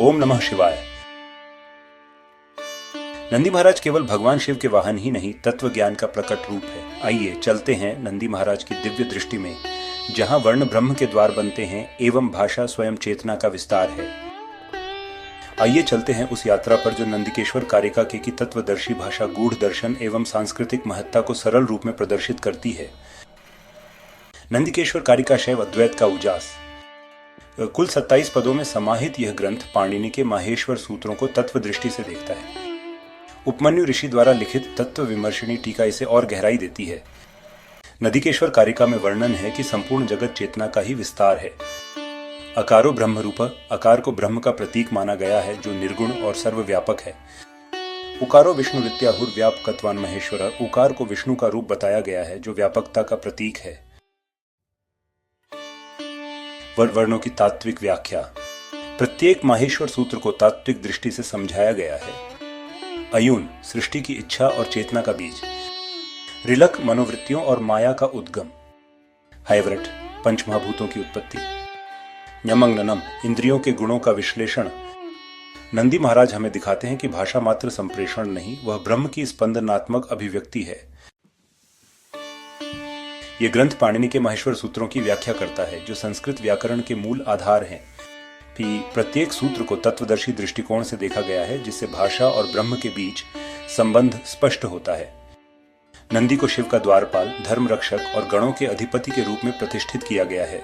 ओम नमः शिवाय। नंदी महाराज केवल भगवान शिव के वाहन ही नहीं, तत्व ज्ञान का प्रकट रूप है। आइए चलते हैं नंदी महाराज की दिव्य दृष्टि में, जहां वर्ण ब्रह्म के द्वार बनते हैं एवं भाषा स्वयं चेतना का विस्तार है। आइए चलते हैं उस यात्रा पर जो नंदिकेश्वर कारिका की तत्वदर्शी भाषा गूढ़ दर्शन एवं सांस्कृतिक महत्ता को सरल रूप में प्रदर्शित करती है। नंदिकेश्वर कारिका शैव अद्वैत का उजास। कुल 27 पदों में समाहित यह ग्रंथ पाणिनि के माहेश्वर सूत्रों को तत्व दृष्टि से देखता है। उपमन्यु ऋषि द्वारा लिखित तत्व विमर्शिणी टीका इसे और गहराई देती है। नंदिकेश्वर कारिका में वर्णन है कि संपूर्ण जगत चेतना का ही विस्तार है। अकारो ब्रह्म रूप, अकार को ब्रह्म का प्रतीक माना गया है जो निर्गुण और सर्वव्यापक है। उकारो विष्णु रित्याहुर व्यापकत्वान महेश्वर, उकार को विष्णु का रूप बताया गया है जो व्यापकता का प्रतीक है। वर्णों की तात्विक व्याख्या। प्रत्येक माहेश्वर सूत्र को तात्विक दृष्टि से समझाया गया है। अयून सृष्टि की इच्छा और चेतना का बीज, रिलक मनोवृत्तियों और माया का उद्गम, हाइव्रट पंचमहाभूतों की उत्पत्ति, न्यमंगनम इंद्रियों के गुणों का विश्लेषण। नंदी महाराज हमें दिखाते हैं कि भाषा मात्र संप्रेषण नहीं, वह ब्रह्म की स्पंदनात्मक अभिव्यक्ति है। यह ग्रंथ पाणिनि के माहेश्वर सूत्रों की व्याख्या करता है जो संस्कृत व्याकरण के मूल आधार हैं। प्रत्येक सूत्र को तत्वदर्शी दृष्टिकोण से देखा गया है जिससे भाषा और ब्रह्म के बीच संबंध स्पष्ट होता है। नंदी को शिव का द्वारपाल, धर्म रक्षक और गणों के अधिपति के रूप में प्रतिष्ठित किया गया है।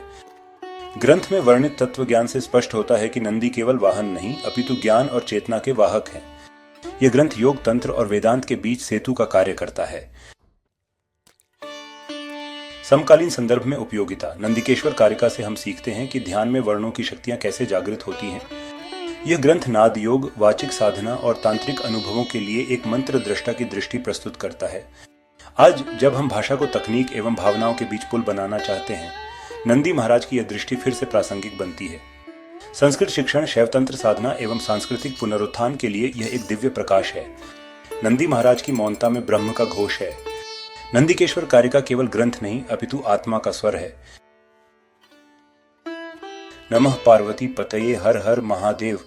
ग्रंथ में वर्णित तत्व ज्ञान से स्पष्ट होता है कि नंदी केवल वाहन नहीं अपितु ज्ञान और चेतना के वाहक हैं। यह ग्रंथ योग, तंत्र और वेदांत के बीच सेतु का कार्य करता है। समकालीन संदर्भ में उपयोगिता। नंदिकेश्वर कारिका से हम सीखते हैं कि ध्यान में वर्णों की शक्तियां कैसे जागृत होती हैं। यह ग्रंथ नाद योग, वाचिक साधना और तांत्रिक अनुभवों के लिए एक मंत्र दृष्टा की दृष्टि प्रस्तुत करता है। आज जब हम भाषा को तकनीक एवं भावनाओं के बीच पुल बनाना चाहते हैं, नंदी महाराज की यह दृष्टि फिर से प्रासंगिक बनती है। संस्कृत शिक्षण, शैवतंत्र साधना एवं सांस्कृतिक पुनरुत्थान के लिए यह एक दिव्य प्रकाश है। नंदी महाराज की मौनता में ब्रह्म का घोष है। नंदिकेश्वर कारिका केवल ग्रंथ नहीं अपितु आत्मा का स्वर है। नमः पार्वती पतये हर हर महादेव।